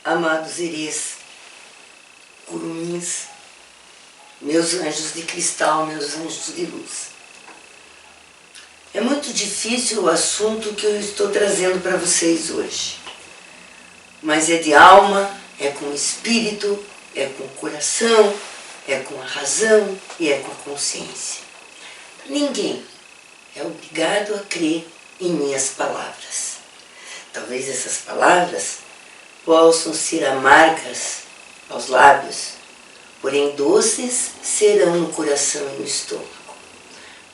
Amados herês, curumins, meus anjos de cristal, meus anjos de luz. É muito difícil o assunto que eu estou trazendo para vocês hoje. Mas é de alma, é com o espírito, é com o coração, é com a razão e é com a consciência. Ninguém é obrigado a crer em minhas palavras. Talvez essas palavras possam ser amargas aos lábios, porém doces serão no coração e no estômago.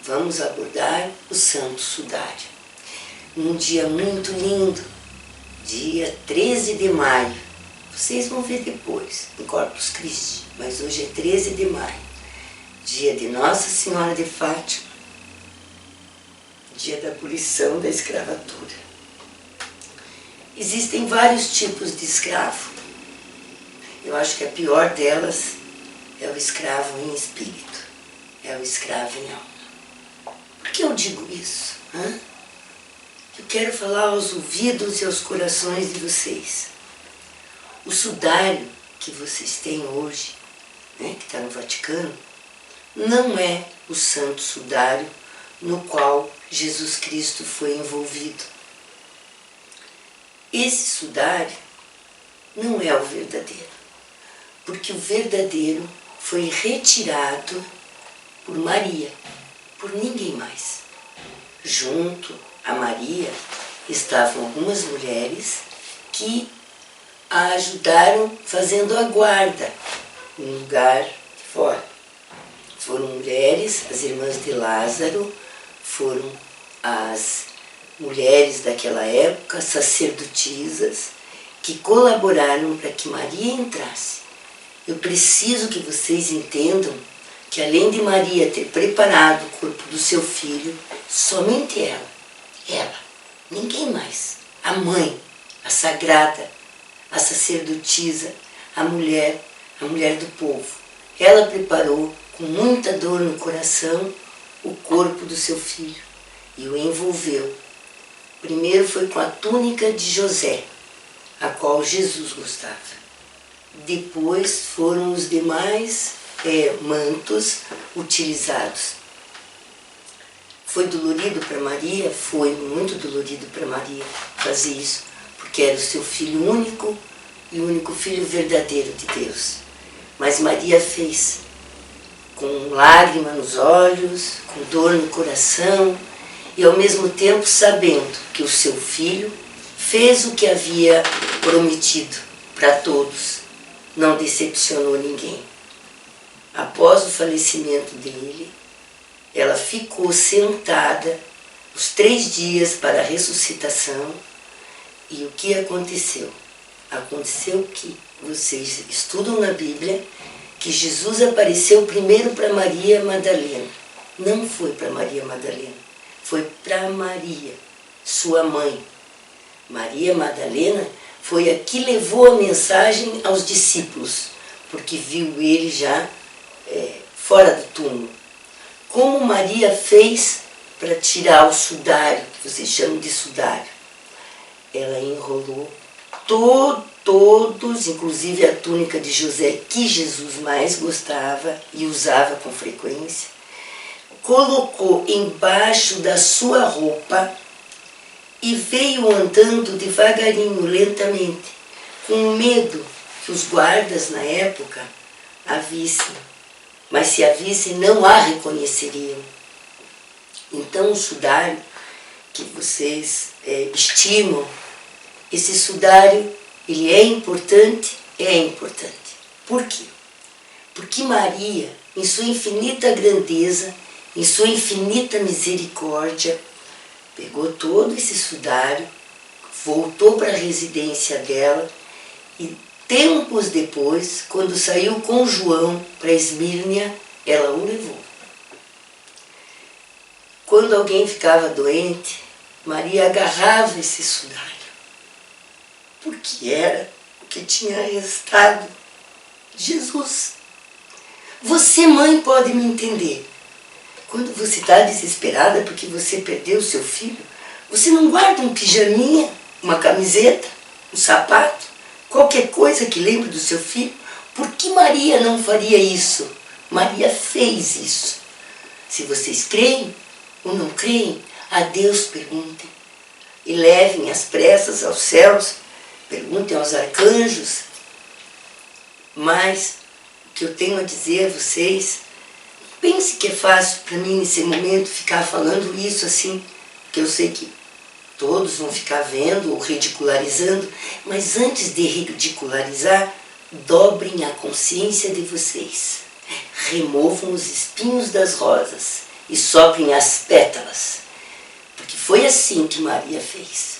Vamos abordar o Santo Sudário. Num dia muito lindo, dia 13 de maio, vocês vão ver depois, em Corpus Christi, mas hoje é 13 de maio, dia de Nossa Senhora de Fátima, dia da abolição da escravatura. Existem vários tipos de escravo. Eu acho que a pior delas é o escravo em espírito, é o escravo em alma. Por que eu digo isso? Eu quero falar aos ouvidos e aos corações de vocês. O sudário que vocês têm hoje, que está no Vaticano, não é o Santo Sudário no qual Jesus Cristo foi envolvido. Esse sudário não é o verdadeiro, porque o verdadeiro foi retirado por Maria, por ninguém mais. Junto a Maria estavam algumas mulheres que a ajudaram fazendo a guarda no lugar de fora. Foram mulheres, as irmãs de Lázaro, foram as mulheres daquela época, sacerdotisas, que colaboraram para que Maria entrasse. Eu preciso que vocês entendam que além de Maria ter preparado o corpo do seu filho, somente ela, ninguém mais, a mãe, a sagrada, a sacerdotisa, a mulher do povo, ela preparou com muita dor no coração o corpo do seu filho e o envolveu. Primeiro foi com a túnica de José, a qual Jesus gostava. Depois foram os demais mantos utilizados. Foi dolorido para Maria? Foi muito dolorido para Maria fazer isso, porque era o seu filho único e o único filho verdadeiro de Deus. Mas Maria fez com lágrima nos olhos, com dor no coração, e ao mesmo tempo sabendo que o seu filho fez o que havia prometido para todos, não decepcionou ninguém. Após o falecimento dele, ela ficou sentada os 3 dias para a ressuscitação. E o que aconteceu? Aconteceu que vocês estudam na Bíblia que Jesus apareceu primeiro para Maria Madalena. Não foi para Maria Madalena. Foi para Maria, sua mãe. Maria Madalena foi a que levou a mensagem aos discípulos, porque viu ele já fora do túmulo. Como Maria fez para tirar o sudário, que vocês chamam de sudário? Ela enrolou todos, inclusive a túnica de José, que Jesus mais gostava e usava com frequência, colocou embaixo da sua roupa e veio andando devagarinho, lentamente, com medo que os guardas na época a vissem, mas se a vissem não a reconheceriam. Então o sudário que vocês estimam, esse sudário, ele é importante? É importante. Por quê? Porque Maria, em sua infinita grandeza, em sua infinita misericórdia, pegou todo esse sudário, voltou para a residência dela e tempos depois, quando saiu com João para Esmírnia, ela o levou. Quando alguém ficava doente, Maria agarrava esse sudário, porque era o que tinha restado de Jesus. Você, mãe, pode me entender. Quando você está desesperada porque você perdeu o seu filho, você não guarda um pijaminha, uma camiseta, um sapato, qualquer coisa que lembre do seu filho, por que Maria não faria isso? Maria fez isso. Se vocês creem ou não creem, a Deus perguntem. E levem as pressas aos céus, perguntem aos arcanjos. Mas o que eu tenho a dizer a vocês, pense que é fácil para mim nesse momento ficar falando isso assim, porque eu sei que todos vão ficar vendo ou ridicularizando, mas antes de ridicularizar, dobrem a consciência de vocês. Removam os espinhos das rosas e soprem as pétalas. Porque foi assim que Maria fez.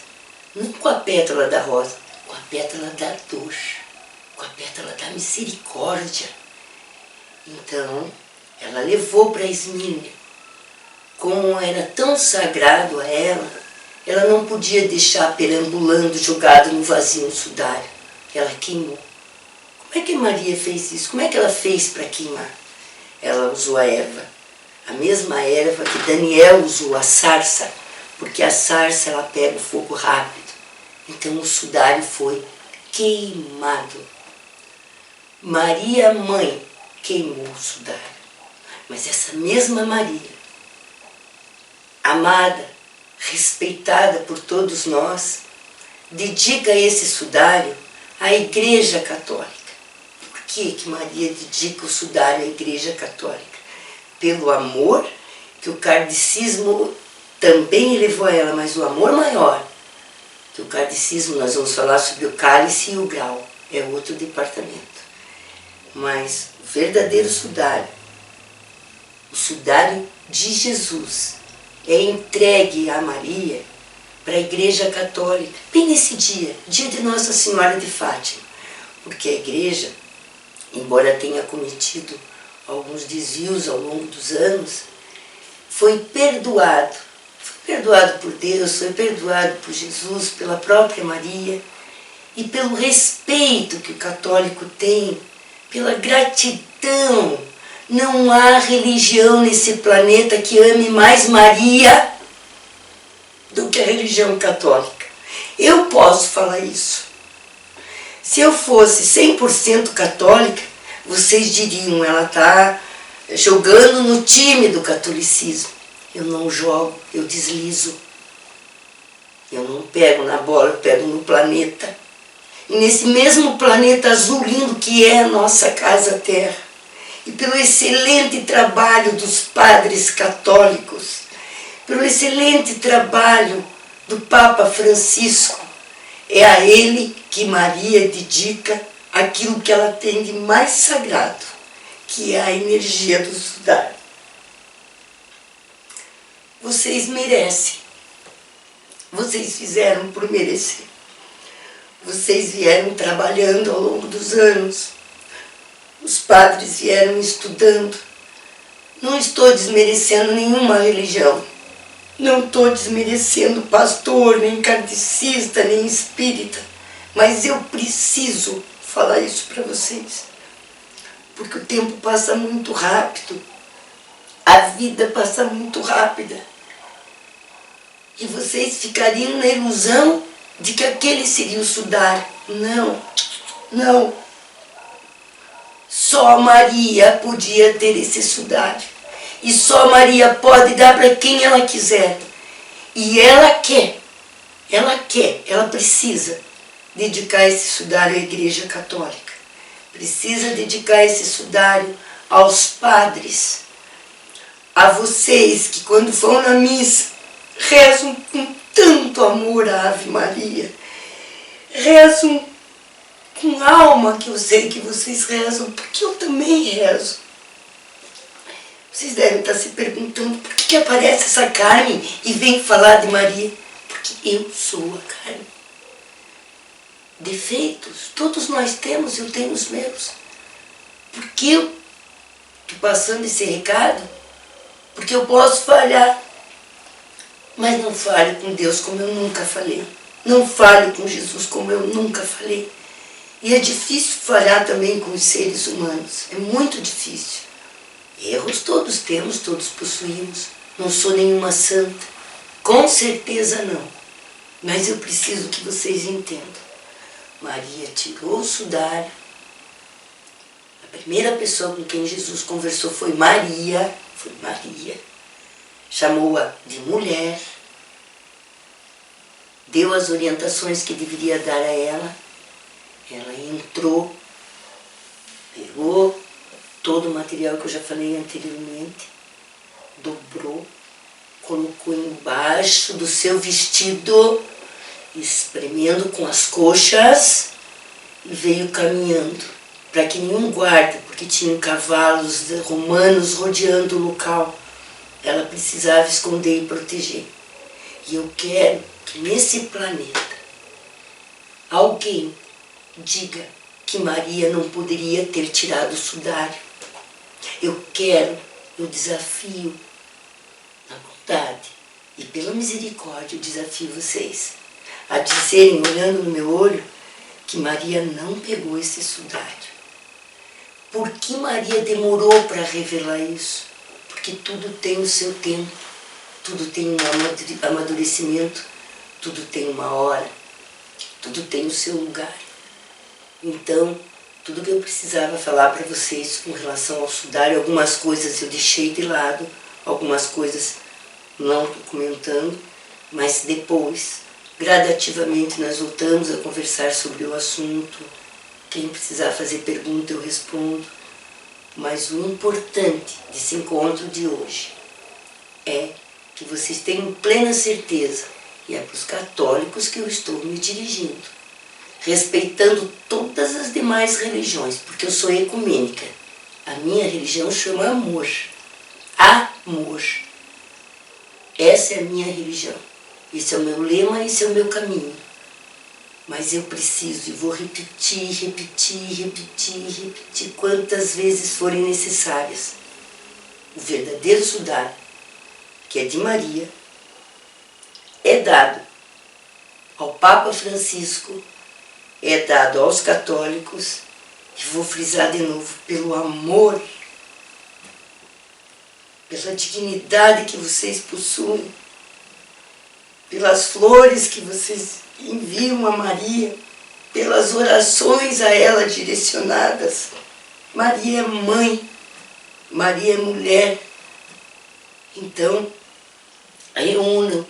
Não com a pétala da rosa, com a pétala da dor, com a pétala da misericórdia. Então, ela levou para Esmínia. Como era tão sagrado a ela não podia deixar perambulando, jogado no vazio um sudário. Ela queimou. Como é que Maria fez isso? Como é que ela fez para queimar? Ela usou a erva. A mesma erva que Daniel usou, a sarça. Porque a sarça, ela pega o fogo rápido. Então o sudário foi queimado. Maria, mãe, queimou o sudário. Mas essa mesma Maria, amada, respeitada por todos nós, dedica esse sudário à Igreja Católica. Por que Maria dedica o sudário à Igreja Católica? Pelo amor que o kardecismo também elevou a ela, mas o amor maior, que o kardecismo, nós vamos falar sobre o cálice e o grau, é outro departamento. Mas o verdadeiro sudário, o sudário de Jesus, é entregue a Maria para a Igreja Católica, bem nesse dia, dia de Nossa Senhora de Fátima, porque a Igreja, embora tenha cometido alguns desvios ao longo dos anos, foi perdoado por Deus, foi perdoado por Jesus, pela própria Maria, e pelo respeito que o católico tem, pela gratidão. Não há religião nesse planeta que ame mais Maria do que a religião católica. Eu posso falar isso. Se eu fosse 100% católica, vocês diriam, ela está jogando no time do catolicismo. Eu não jogo, eu deslizo. Eu não pego na bola, eu pego no planeta. E nesse mesmo planeta azul lindo que é a nossa casa Terra, e pelo excelente trabalho dos padres católicos, pelo excelente trabalho do Papa Francisco, é a ele que Maria dedica aquilo que ela tem de mais sagrado, que é a energia do sudário. Vocês merecem. Vocês fizeram por merecer. Vocês vieram trabalhando ao longo dos anos. Os padres vieram estudando. Não estou desmerecendo nenhuma religião. Não estou desmerecendo pastor, nem kardecista, nem espírita. Mas eu preciso falar isso para vocês. Porque o tempo passa muito rápido. A vida passa muito rápida. E vocês ficariam na ilusão de que aquele seria o sudário. Não, não. Só Maria podia ter esse sudário. E só Maria pode dar para quem ela quiser. E ela quer, ela precisa dedicar esse sudário à Igreja Católica. Precisa dedicar esse sudário aos padres. A vocês que quando vão na missa rezam com tanto amor a Ave Maria. Rezam com alma, que eu sei que vocês rezam, porque eu também rezo. Vocês devem estar se perguntando por que aparece essa Carmen e vem falar de Maria. Porque eu sou a Carmen. Defeitos, todos nós temos, eu tenho os meus. Por que eu estou passando esse recado? Porque eu posso falhar. Mas não fale com Deus como eu nunca falei. Não fale com Jesus como eu nunca falei. E é difícil falhar também com os seres humanos. É muito difícil. Erros todos temos, todos possuímos. Não sou nenhuma santa. Com certeza não. Mas eu preciso que vocês entendam. Maria tirou o sudário. A primeira pessoa com quem Jesus conversou foi Maria. Chamou-a de mulher. Deu as orientações que deveria dar a ela. Ela entrou, pegou todo o material que eu já falei anteriormente, dobrou, colocou embaixo do seu vestido, espremendo com as coxas, e veio caminhando, para que nenhum guarda, porque tinham cavalos romanos rodeando o local, ela precisava esconder e proteger. E eu quero que nesse planeta alguém diga que Maria não poderia ter tirado o sudário. Eu desafio, na bondade e pela misericórdia, eu desafio vocês a dizerem, olhando no meu olho, que Maria não pegou esse sudário. Por que Maria demorou para revelar isso? Porque tudo tem o seu tempo, tudo tem um amadurecimento, tudo tem uma hora, tudo tem o seu lugar. Então, tudo que eu precisava falar para vocês com relação ao sudário, algumas coisas eu deixei de lado, algumas coisas não estou comentando, mas depois, gradativamente, nós voltamos a conversar sobre o assunto. Quem precisar fazer pergunta, eu respondo. Mas o importante desse encontro de hoje é que vocês tenham plena certeza, e é para os católicos que eu estou me dirigindo, respeitando todas as demais religiões, porque eu sou ecumênica. A minha religião chama amor. Amor. Essa é a minha religião. Esse é o meu lema, esse é o meu caminho. Mas eu preciso, e vou repetir quantas vezes forem necessárias. O verdadeiro sudário, que é de Maria, é dado ao Papa Francisco, é dado aos católicos, e vou frisar de novo, pelo amor, pela dignidade que vocês possuem, pelas flores que vocês enviam a Maria, pelas orações a ela direcionadas. Maria é mãe, Maria é mulher. Então, reúnam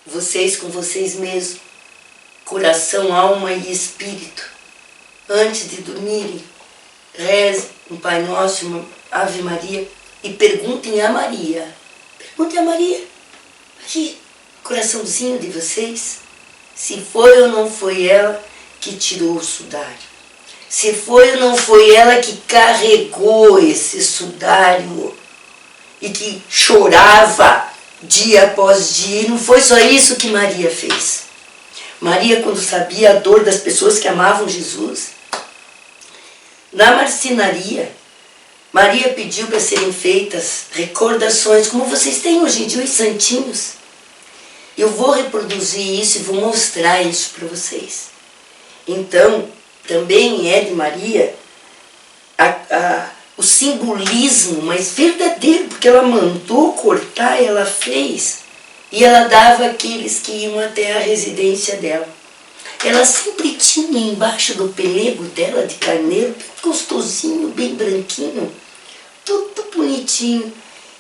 vocês com vocês mesmos, coração, alma e espírito. Antes de dormirem, rezem um Pai Nosso, uma Ave Maria, e perguntem a Maria. Perguntem a Maria, aqui, coraçãozinho de vocês, se foi ou não foi ela que tirou o sudário. Se foi ou não foi ela que carregou esse sudário e que chorava dia após dia. E não foi só isso que Maria fez. Maria, quando sabia a dor das pessoas que amavam Jesus, na marcenaria, Maria pediu para serem feitas recordações, como vocês têm hoje em dia os santinhos. Eu vou reproduzir isso e vou mostrar isso para vocês. Então, também é de Maria o simbolismo, mas verdadeiro, porque ela mandou cortar, ela fez, e ela dava àqueles que iam até a residência dela. Ela sempre tinha embaixo do pelego dela de carneiro, bem gostosinho, bem branquinho, tudo bonitinho.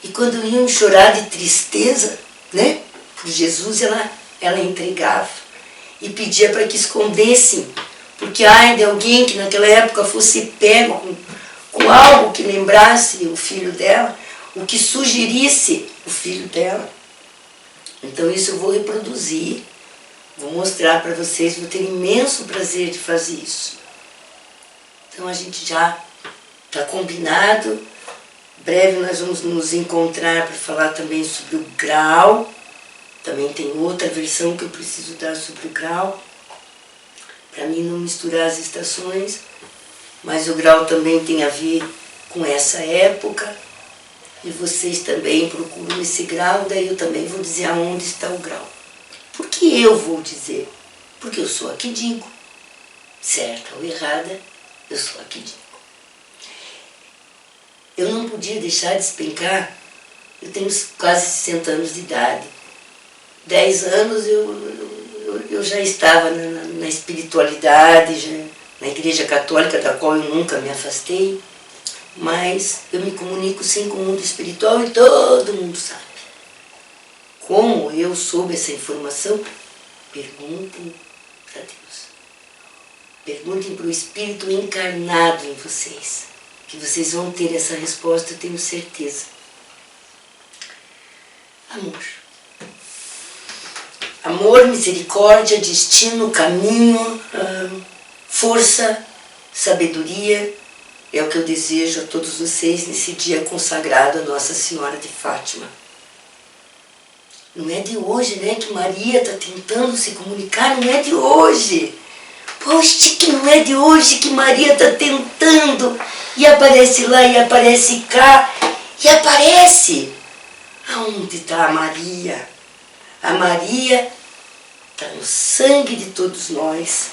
E quando iam chorar de tristeza, né, por Jesus, ela entregava e pedia para que escondessem, porque ai de alguém que naquela época fosse pego com algo que lembrasse o filho dela, o que sugerisse o filho dela. Então isso eu vou reproduzir, vou mostrar para vocês, vou ter imenso prazer de fazer isso. Então a gente já está combinado, breve nós vamos nos encontrar para falar também sobre o grau. Também tem outra versão que eu preciso dar sobre o grau, para mim não misturar as estações, mas o grau também tem a ver com essa época, e vocês também procuram esse grau, daí eu também vou dizer aonde está o grau. Por que eu vou dizer? Porque eu sou a que digo, certa ou errada, eu sou a que digo. Eu não podia deixar de despencar, eu tenho quase 60 anos de idade. 10 anos eu eu já estava na espiritualidade, já, na Igreja Católica, da qual eu nunca me afastei, mas eu me comunico sim com o mundo espiritual e todo mundo sabe. Como eu soube essa informação? Perguntem para Deus. Perguntem para o Espírito encarnado em vocês, que vocês vão ter essa resposta, eu tenho certeza. Amor. Amor, misericórdia, destino, caminho, força, sabedoria, é o que eu desejo a todos vocês nesse dia consagrado a Nossa Senhora de Fátima. Não é de hoje, né, que Maria está tentando se comunicar, não é de hoje. Poxa, que não é de hoje que Maria está tentando, e aparece lá, e aparece cá, e aparece. Aonde está a Maria? A Maria está no sangue de todos nós.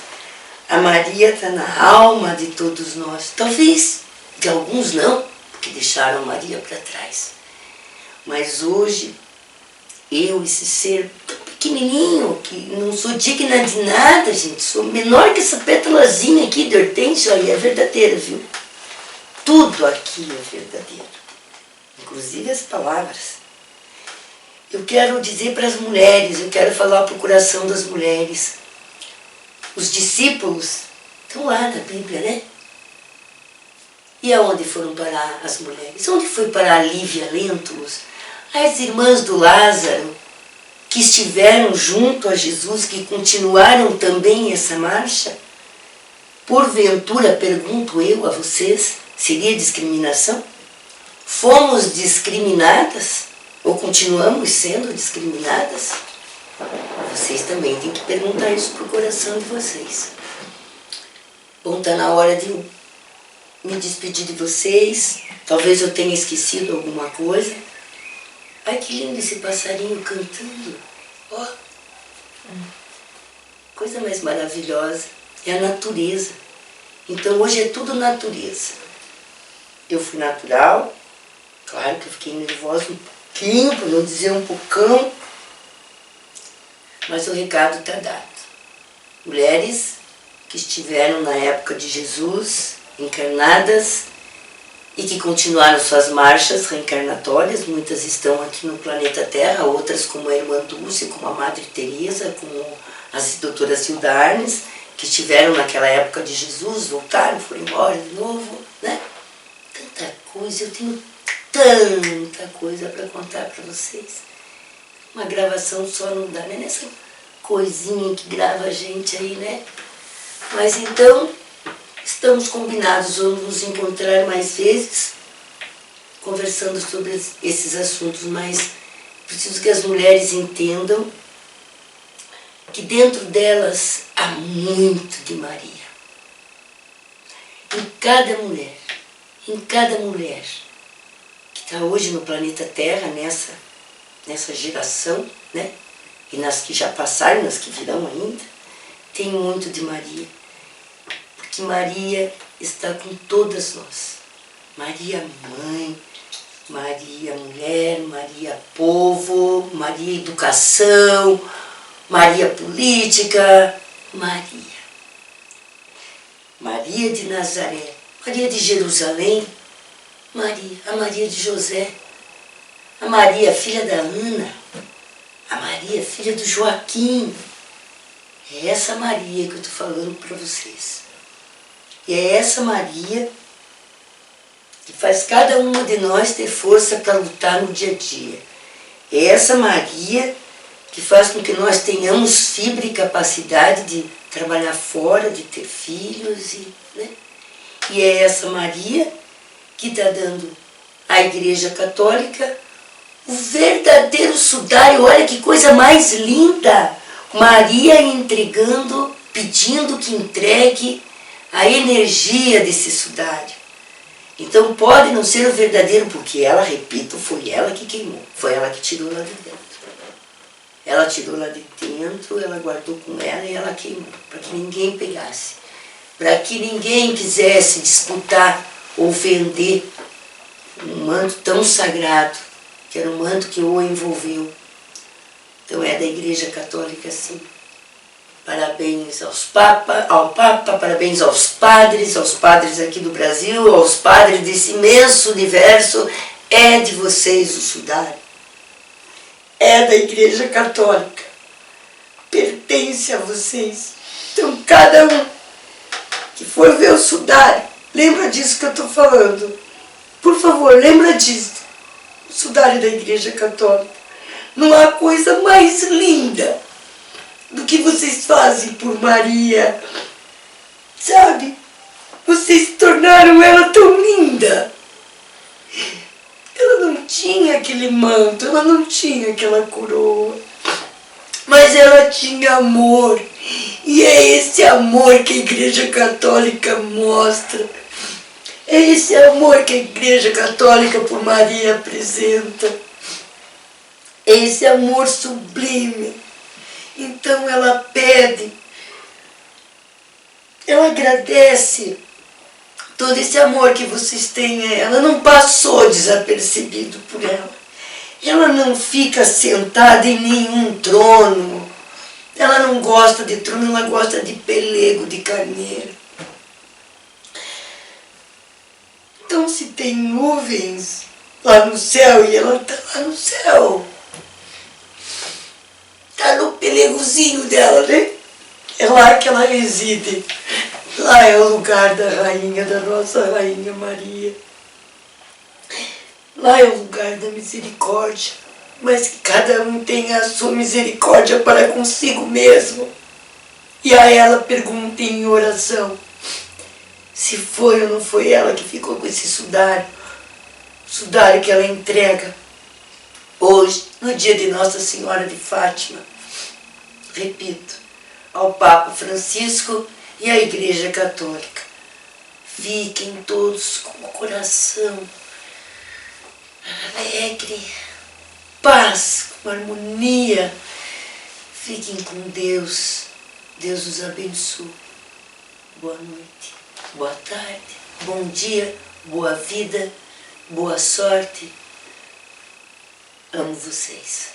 A Maria está na alma de todos nós. Talvez de alguns não, porque deixaram Maria para trás. Mas hoje, eu, esse ser tão pequenininho, que não sou digna de nada, gente, sou menor que essa pétalazinha aqui de hortênsia, aí é verdadeira, viu? Tudo aqui é verdadeiro, inclusive as palavras. Eu quero dizer para as mulheres, eu quero falar para o coração das mulheres. Os discípulos estão lá na Bíblia, né? E aonde foram parar as mulheres? Onde foi parar a Lívia Lentulus? As irmãs do Lázaro, que estiveram junto a Jesus, que continuaram também essa marcha? Porventura, pergunto eu a vocês, seria discriminação? Fomos discriminadas? Ou continuamos sendo discriminadas? Vocês também têm que perguntar isso para o coração de vocês. Bom, está na hora de me despedir de vocês. Talvez eu tenha esquecido alguma coisa. Ai, que lindo esse passarinho cantando. Ó, coisa mais maravilhosa. É a natureza. Então hoje é tudo natureza. Eu fui natural. Claro que eu fiquei nervosa um pouquinho, para não dizer um pocão. Mas o recado está dado. Mulheres que estiveram na época de Jesus, encarnadas, e que continuaram suas marchas reencarnatórias, muitas estão aqui no planeta Terra, outras como a Irmã Dulce, como a Madre Teresa, como as doutoras Hilda Arnes, que estiveram naquela época de Jesus, voltaram, foram embora de novo, né? Tanta coisa, eu tenho tanta coisa para contar para vocês. Uma gravação só não dá, né? Nessa coisinha que grava a gente aí, né? Mas então, estamos combinados, vamos nos encontrar mais vezes, conversando sobre esses assuntos, mas preciso que as mulheres entendam que dentro delas há muito de Maria. Em cada mulher que está hoje no planeta Terra, nessa geração, né? E nas que já passaram, nas que virão ainda, tem muito de Maria. Porque Maria está com todas nós. Maria Mãe, Maria Mulher, Maria Povo, Maria Educação, Maria Política, Maria. Maria de Nazaré, Maria de Jerusalém, Maria, a Maria de José, a Maria, filha da Ana, a Maria, filha do Joaquim. É essa Maria que eu estou falando para vocês. E é essa Maria que faz cada uma de nós ter força para lutar no dia a dia. É essa Maria que faz com que nós tenhamos fibra e capacidade de trabalhar fora, de ter filhos. Né? E é essa Maria que está dando à Igreja Católica o verdadeiro sudário. Olha que coisa mais linda! Maria entregando, pedindo que entregue a energia desse sudário. Então pode não ser o verdadeiro, porque ela, repito, foi ela que queimou, foi ela que tirou lá de dentro. Ela tirou lá de dentro, ela guardou com ela e ela queimou, para que ninguém pegasse. Para que ninguém quisesse disputar ou vender um manto tão sagrado, que era um manto que o envolveu. Então é da Igreja Católica, sim. Parabéns ao Papa, parabéns aos padres aqui do Brasil, aos padres desse imenso universo. É de vocês o sudário. É da Igreja Católica. Pertence a vocês. Então, cada um que for ver o sudário, lembra disso que eu estou falando. Por favor, lembra disso. O sudário da Igreja Católica. Não há coisa mais linda do que vocês fazem por Maria. Sabe? Vocês tornaram ela tão linda. Ela não tinha aquele manto, ela não tinha aquela coroa. Mas ela tinha amor. E é esse amor que a Igreja Católica mostra. É esse amor que a Igreja Católica por Maria apresenta. É esse amor sublime. Então ela pede, ela agradece todo esse amor que vocês têm a ela. Não passou desapercebido por ela. Ela não fica sentada em nenhum trono. Ela não gosta de trono, ela gosta de pelego, de carneiro. Então se tem nuvens lá no céu, e ela está lá no céu. Está no pelegozinho dela, né? É lá que ela reside. Lá é o lugar da rainha, da nossa Rainha Maria. Lá é o lugar da misericórdia. Mas que cada um tenha a sua misericórdia para consigo mesmo. E a ela pergunta em oração se foi ou não foi ela que ficou com esse sudário. O sudário que ela entrega hoje, no dia de Nossa Senhora de Fátima. Repito, ao Papa Francisco e à Igreja Católica. Fiquem todos com o coração alegre, paz, com harmonia. Fiquem com Deus. Deus os abençoe. Boa noite, boa tarde, bom dia, boa vida, boa sorte. Amo vocês.